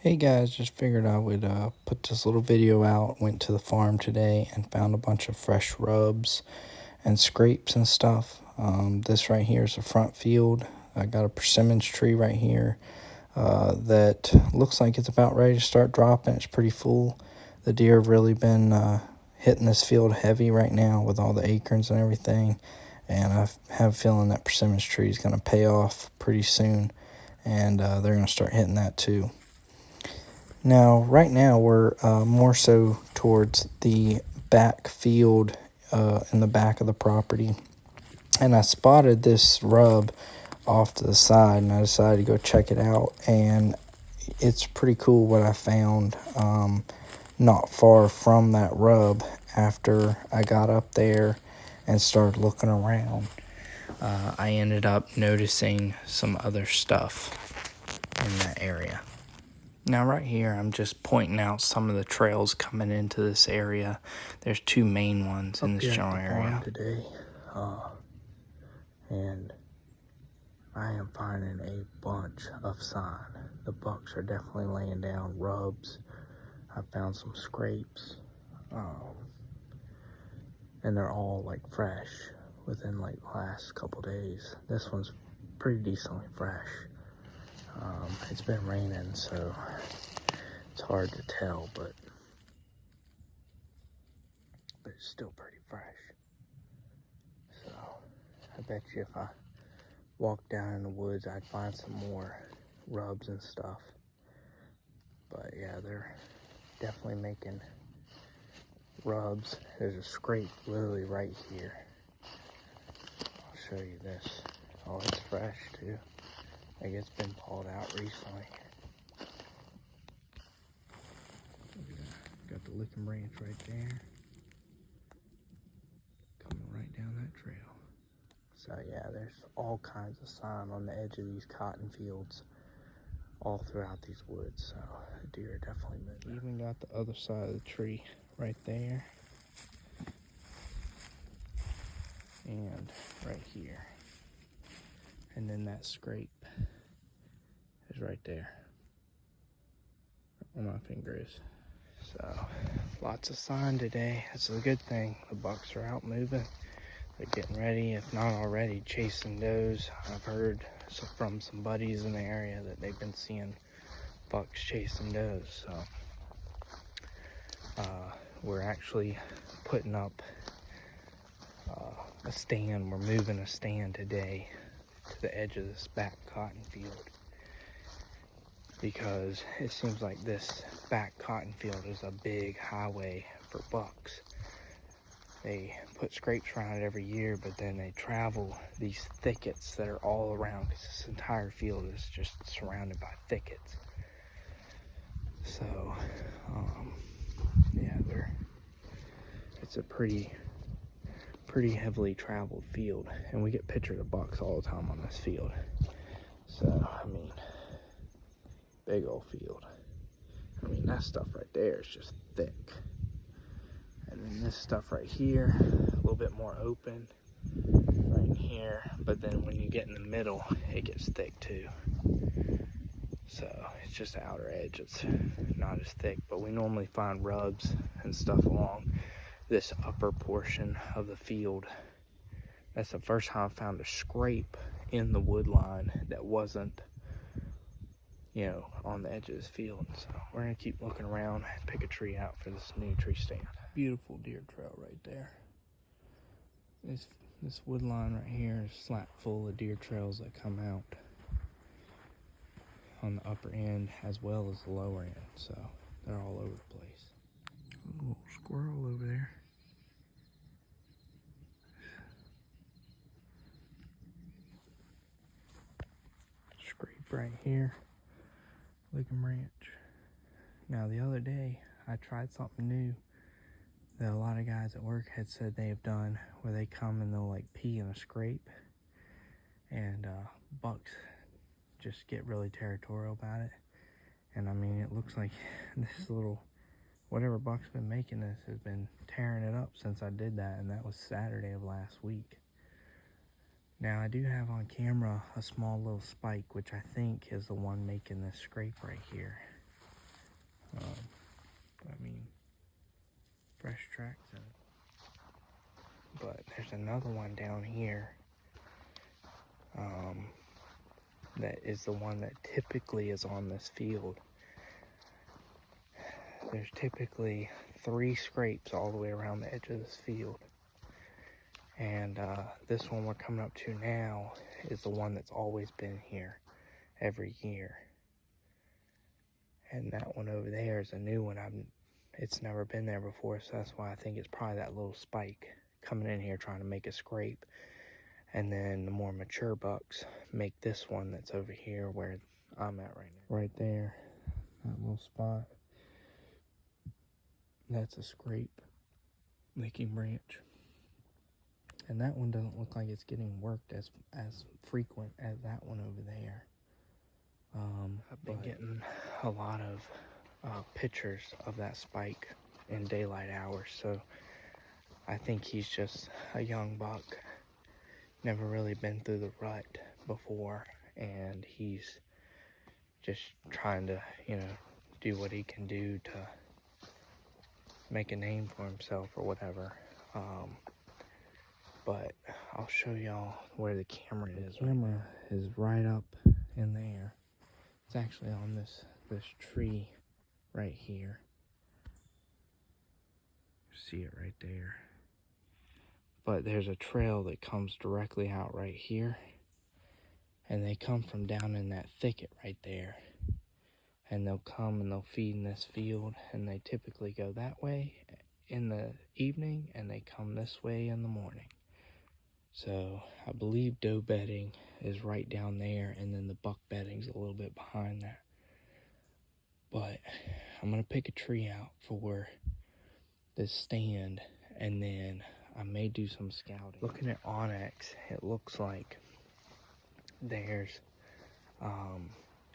Hey guys, just figured I would put this little video out. Went to the farm today and found a bunch of fresh rubs and scrapes and stuff. This right here is a front field. I got a persimmons tree right here that looks like it's about ready to start dropping. It's pretty full. The deer have really been hitting this field heavy right now with all the acorns and everything. And I have a feeling that persimmons tree is going to pay off pretty soon. And they're going to start hitting that too. Now, right now, we're more so towards the back field in the back of the property. And I spotted this rub off to the side, and I decided to go check it out. And it's pretty cool what I found not far from that rub after I got up there and started looking around. I ended up noticing some other stuff in that area. Now right here, I'm just pointing out some of the trails coming into this area. There's two main ones in this general area. Today, and I am finding a bunch of sign. The bucks are definitely laying down rubs. I found some scrapes, and they're all like fresh within like the last couple days. This one's pretty decently fresh. It's been raining, so it's hard to tell, but it's still pretty fresh. So I bet you if I walked down in the woods, I'd find some more rubs and stuff. But yeah, they're definitely making rubs. There's a scrape literally right here. I'll show you this. Oh, it's fresh too. Like it's been pulled out recently. Got the licking branch right there. Coming right down that trail. So yeah, there's all kinds of sign on the edge of these cotton fields all throughout these woods. So the deer are definitely moving. Even got the other side of the tree right there. And right here. And then that scrape is right there where my finger is. So lots of sign today. That's a good thing. The bucks are out moving. They're getting ready, if not already, chasing does. I've heard from some buddies in the area that they've been seeing bucks chasing does. So we're actually putting up a stand. We're moving a stand today to the edge of this back cotton field, because it seems like this back cotton field is a big highway for bucks. They put scrapes around it every year, but then they travel these thickets that are all around, because this entire field is just surrounded by thickets. So, yeah, it's a pretty heavily traveled field, and we get pictures of bucks all the time on this field. So, I mean, big old field. I mean, that stuff right there is just thick. And then this stuff right here, a little bit more open right in here. But then when you get in the middle, it gets thick too. So it's just the outer edge. It's not as thick, but we normally find rubs and stuff along this upper portion of the field. That's the first time I found a scrape in the wood line that wasn't, on the edge of this field. So we're gonna keep looking around and pick a tree out for this new tree stand. Beautiful deer trail right there. This wood line right here is slap full of deer trails that come out on the upper end as well as the lower end. So they're all over the place. A little squirrel over there. Scrape right here. Licking branch. Now the other day I tried something new that a lot of guys at work had said they have done, where they come and they'll like pee in a scrape, and bucks just get really territorial about it. And I mean, it looks like this little, whatever buck's been making this has been tearing it up since I did that, and that was Saturday of last week. Now I do have on camera a small little spike, which I think is the one making this scrape right here. tracks in it. But there's another one down here that is the one that typically is on this field. There's typically 3 scrapes all the way around the edge of this field. And this one we're coming up to now is the one that's always been here every year. And that one over there is a new one. It's never been there before, so that's why I think it's probably that little spike coming in here trying to make a scrape. And then the more mature bucks make this one that's over here where I'm at right now. Right there, that little spot. That's a scrape, licking branch. And that one doesn't look like it's getting worked as frequent as that one over there. I've been getting a lot of pictures of that spike in daylight hours, so I think he's just a young buck. Never really been through the rut before, and he's just trying to, do what he can do to make a name for himself or whatever. But I'll show y'all where the camera is. The camera is right up in there. It's actually on this tree right here. See it right there. But there's a trail that comes directly out right here. And they come from down in that thicket right there. And they'll come and they'll feed in this field. And they typically go that way in the evening, and they come this way in the morning. So I believe doe bedding is right down there, and then the buck bedding's a little bit behind that. But I'm gonna pick a tree out for this stand, and then I may do some scouting. Looking at onX, it looks like there's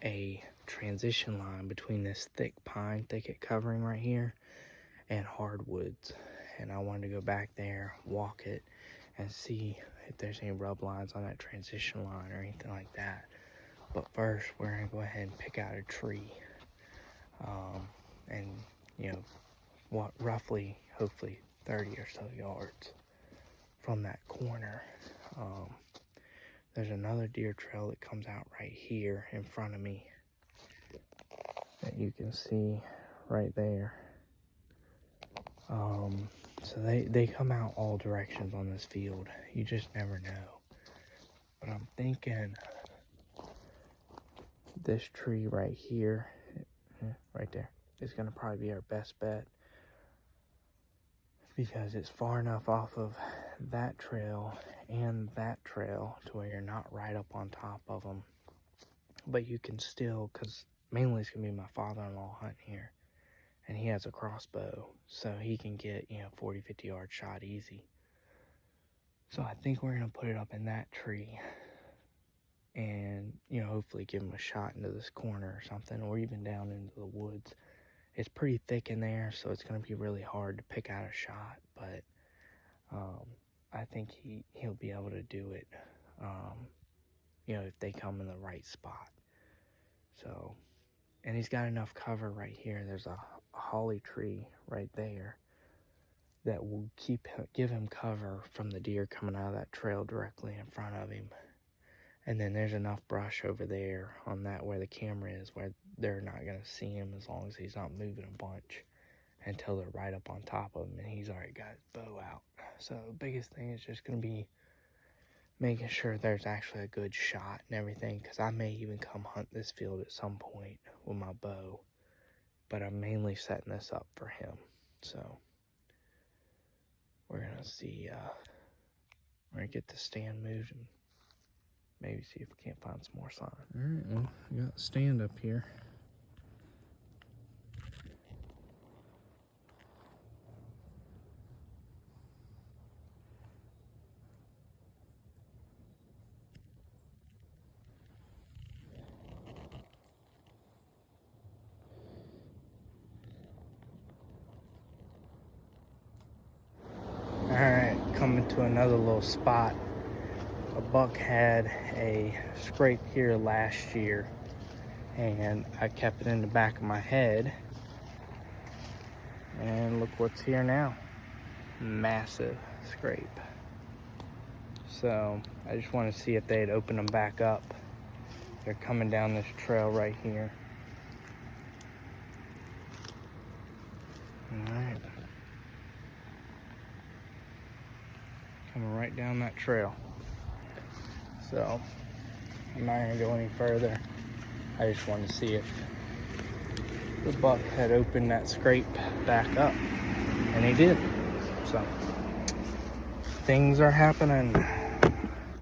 a transition line between this thick pine thicket covering right here and hardwoods. And I wanted to go back there, walk it, and see if there's any rub lines on that transition line or anything like that. But first, we're gonna go ahead and pick out a tree. And, roughly, hopefully 30 or so yards from that corner. There's another deer trail that comes out right here in front of me that you can see right there. So they come out all directions on this field. You just never know. But I'm thinking this tree right here, right there, is going to probably be our best bet, because it's far enough off of that trail and that trail to where you're not right up on top of them. But you can still, because mainly it's going to be my father-in-law hunting here, and he has a crossbow, so he can get, 40, 50 yard shot easy. So I think we're going to put it up in that tree and, hopefully give him a shot into this corner or something, or even down into the woods. It's pretty thick in there, so it's going to be really hard to pick out a shot, but I think he'll be able to do it, if they come in the right spot. So, and he's got enough cover right here. There's a holly tree right there that will give him cover from the deer coming out of that trail directly in front of him. And then there's enough brush over there on that where the camera is, where they're not going to see him as long as he's not moving a bunch until they're right up on top of him and he's already got his bow out. So the biggest thing is just going to be making sure there's actually a good shot and everything, because I may even come hunt this field at some point with my bow, but I'm mainly setting this up for him. So we're going to see, we're going to get the stand moved and maybe see if we can't find some more sign. All right, well, we got the stand up here. All right, coming to another little spot. A buck had a scrape here last year, and I kept it in the back of my head, and look what's here now. massive scrape. So I just wanted to see if they had opened them back up. They're coming down this trail right here. Alright. Coming right down that trail. So I'm not gonna go any further. I just wanted to see if the buck had opened that scrape back up, and he did. So things are happening.